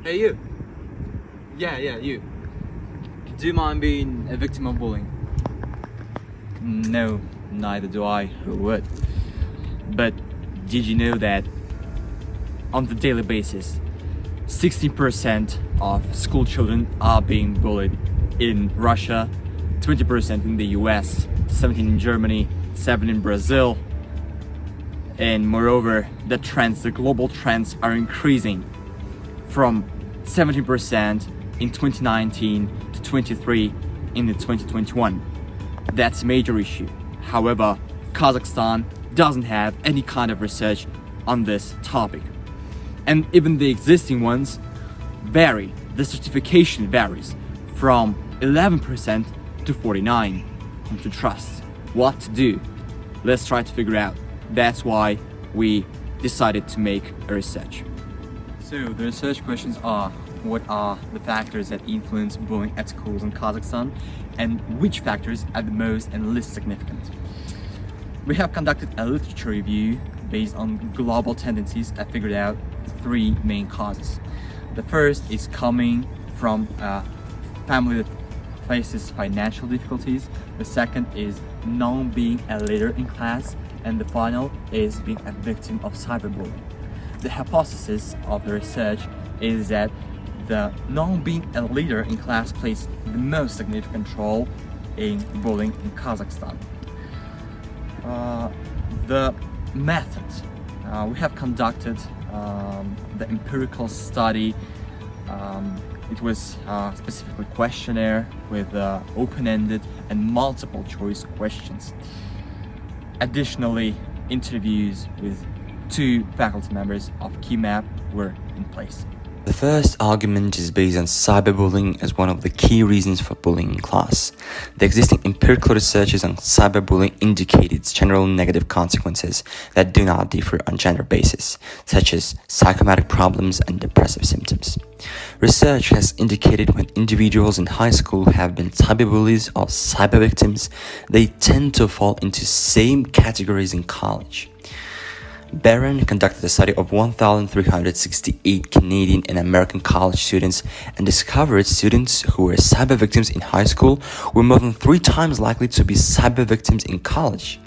Hey you. Yeah, you. Do you mind being a victim of bullying? No, neither do I. Who would? But did you know that on the daily basis, 16% of school children are being bullied in Russia, 20% in the US, 17% in Germany, 7% in Brazil. And moreover, the global trends are increasing from 17% in 2019 to 23% in 2021. That's a major issue. However, Kazakhstan doesn't have any kind of research on this topic. And even the existing ones vary. The certification varies from 11% to 49%. Whom to trust? What to do? Let's try to figure out. That's why we decided to make a research. So the research questions are: what are the factors that influence bullying at schools in Kazakhstan, and which factors are the most and least significant? We have conducted a literature review based on global tendencies and figured out 3 main causes. The first is coming from a family that faces financial difficulties. The second is being a leader in class, and the final is being a victim of cyberbullying. The hypothesis of the research is that the being a leader in class plays the most significant role in bullying in Kazakhstan. The method, we have conducted the empirical study. It was specifically questionnaire with open-ended and multiple choice questions. Additionally, interviews with 2 faculty members of KeyMap were in place. The first argument is based on cyberbullying as one of the key reasons for bullying in class. The existing empirical researches on cyberbullying indicate its general negative consequences that do not differ on gender basis, such as psychosomatic problems and depressive symptoms. Research has indicated when individuals in high school have been cyberbullies or cyber victims, they tend to fall into same categories in college. Barron conducted a study of 1,368 Canadian and American college students and discovered students who were cyber victims in high school were more than 3 times likely to be cyber victims in college,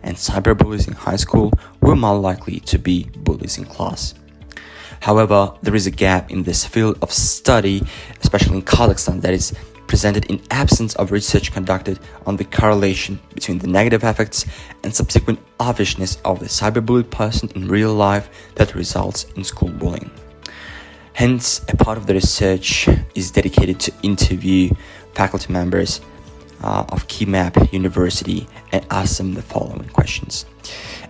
and cyberbullies in high school were more likely to be bullies in class. However, there is a gap in this field of study, especially in Kazakhstan, that is presented in absence of research conducted on the correlation between the negative effects and subsequent obviousness of the cyberbullied person in real life that results in school bullying. Hence, a part of the research is dedicated to interview faculty members of KeyMap University and ask them the following questions.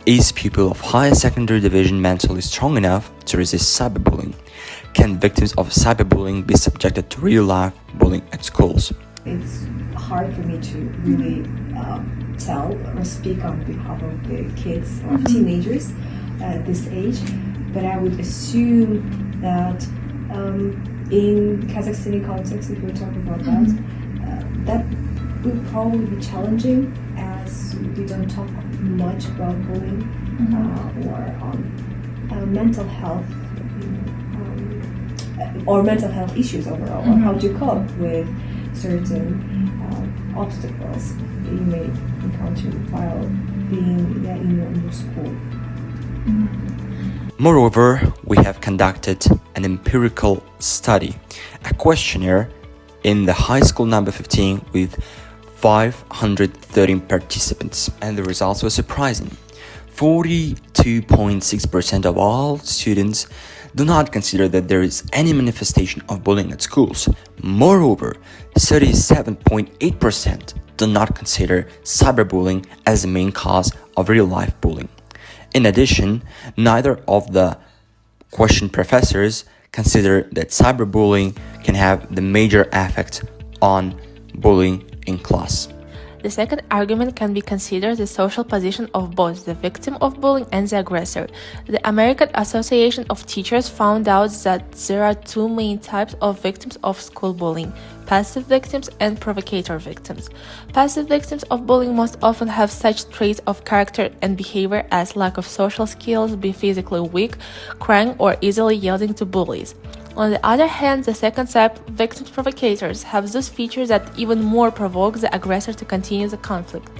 Is pupil of higher secondary division mentally strong enough to resist cyberbullying? Can victims of cyberbullying be subjected to real-life bullying at schools? It's hard for me to really tell or speak on behalf of the kids or teenagers at this age, but I would assume that in Kazakhstani context, if we're talking about that would probably be challenging, as we don't talk much about bullying or on mental health or mental health issues overall, or how to cope with certain obstacles that you may encounter while being in your school. Moreover, we have conducted an empirical study, a questionnaire in the high school number 15 with 513 participants, and the results were surprising. 42.6% of all students do not consider that there is any manifestation of bullying at schools. Moreover, 37.8% do not consider cyberbullying as the main cause of real-life bullying. In addition, neither of the questioned professors consider that cyberbullying can have the major effect on bullying in class. The second argument can be considered the social position of both the victim of bullying and the aggressor. The American Association of Teachers found out that there are 2 main types of victims of school bullying: passive victims and provocator victims. Passive victims of bullying most often have such traits of character and behavior as lack of social skills, be physically weak, crying, or easily yielding to bullies. On the other hand, the second type, victims provocators, have those features that even more provoke the aggressor to continue the conflict.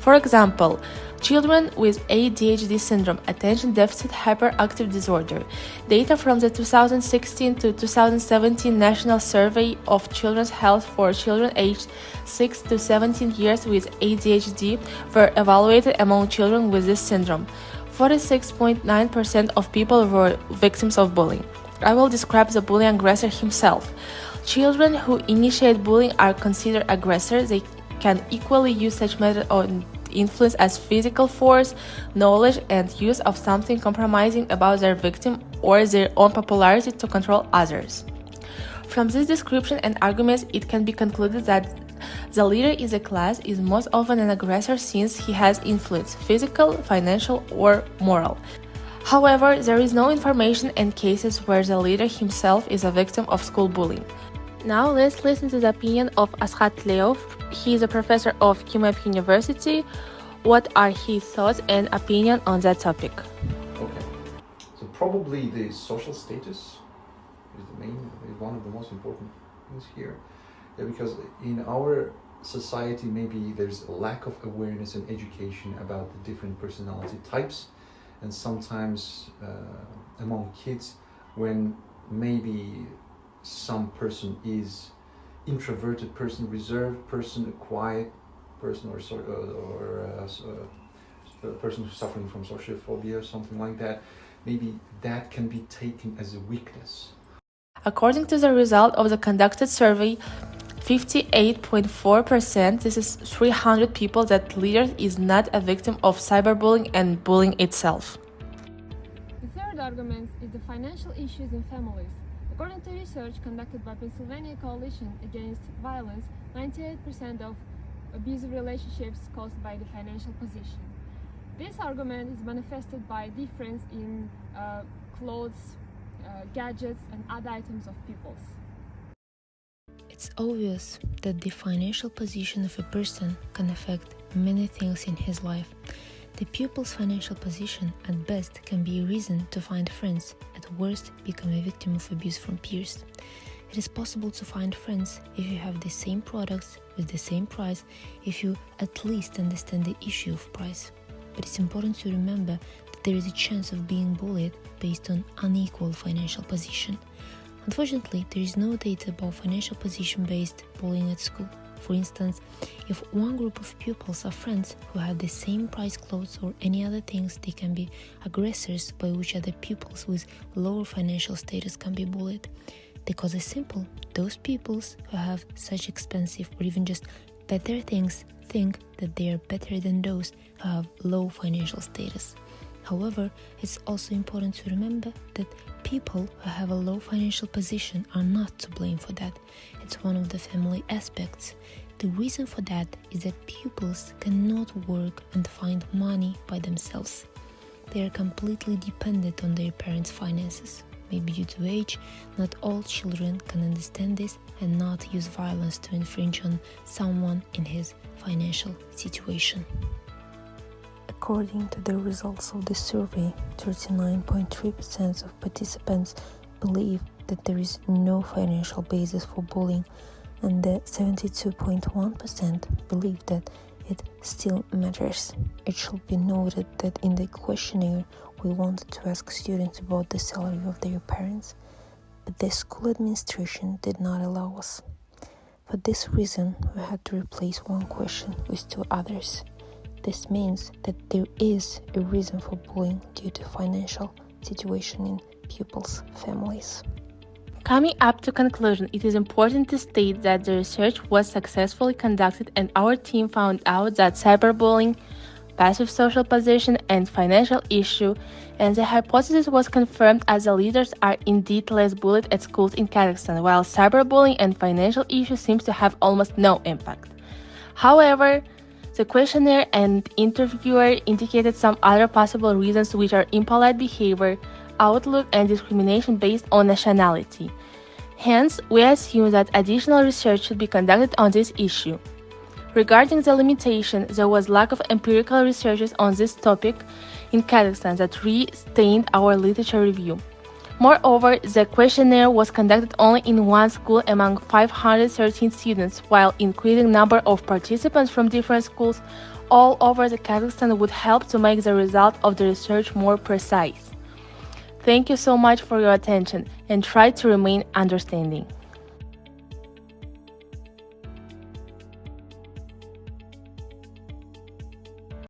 For example, children with ADHD syndrome, attention deficit hyperactive disorder. Data from the 2016 to 2017 National Survey of Children's Health for children aged 6 to 17 years with ADHD were evaluated among children with this syndrome. 46.9% of people were victims of bullying. I will describe the bullying aggressor himself. Children who initiate bullying are considered aggressors. They can equally use such method on influence as physical force, knowledge, and use of something compromising about their victim or their own popularity to control others. From this description and arguments, it can be concluded that the leader in the class is most often an aggressor since he has influence, physical, financial, or moral. However, there is no information and cases where the leader himself is a victim of school bullying. Now let's listen to the opinion of Ashat Leov. He is a professor of QMAP University. What are his thoughts and opinion on that topic? Okay, so probably the social status is one of the most important things here. Yeah, because in our society, maybe there's a lack of awareness and education about the different personality types, and sometimes among kids, when maybe some person is introverted person, reserved person, a quiet person, or a person who's suffering from social phobia or something like that, maybe that can be taken as a weakness. According to the result of the conducted survey, 58.4%, this is 300 people, that leader is not a victim of cyberbullying and bullying itself. The third argument is the financial issues in families. According to research conducted by Pennsylvania Coalition Against Violence, 98% of abusive relationships caused by the financial position. This argument is manifested by difference in clothes, gadgets, and other items of people's. It's obvious that the financial position of a person can affect many things in his life. The pupil's financial position at best can be a reason to find friends, at worst become a victim of abuse from peers. It is possible to find friends if you have the same products with the same price, if you at least understand the issue of price. But it's important to remember that there is a chance of being bullied based on unequal financial position. Unfortunately, there is no data about financial position-based bullying at school. For instance, if one group of pupils are friends who have the same price clothes or any other things, they can be aggressors by which other pupils with lower financial status can be bullied. The cause is simple. Those pupils who have such expensive or even just better things think that they are better than those who have low financial status. However, it's also important to remember that people who have a low financial position are not to blame for that. It's one of the family aspects. The reason for that is that pupils cannot work and find money by themselves. They are completely dependent on their parents' finances. Maybe due to age, not all children can understand this and not use violence to infringe on someone in his financial situation. According to the results of the survey, 39.3% of participants believe that there is no financial basis for bullying, and the 72.1% believe that it still matters. It should be noted that in the questionnaire, we wanted to ask students about the salary of their parents, but the school administration did not allow us. For this reason, we had to replace one question with two others. This means that there is a reason for bullying due to financial situation in pupils' families. Coming up to conclusion, it is important to state that the research was successfully conducted and our team found out that cyberbullying, passive social position, and financial issue, and the hypothesis was confirmed as the leaders are indeed less bullied at schools in Kazakhstan, while cyberbullying and financial issue seems to have almost no impact. However, the questionnaire and interviewer indicated some other possible reasons, which are impolite behavior, outlook, and discrimination based on nationality. Hence, we assume that additional research should be conducted on this issue. Regarding the limitation, there was lack of empirical researches on this topic in Kazakhstan that re-stained our literature review. Moreover, the questionnaire was conducted only in one school among 513 students, while increasing number of participants from different schools all over the Kazakhstan would help to make the result of the research more precise. Thank you so much for your attention and try to remain understanding.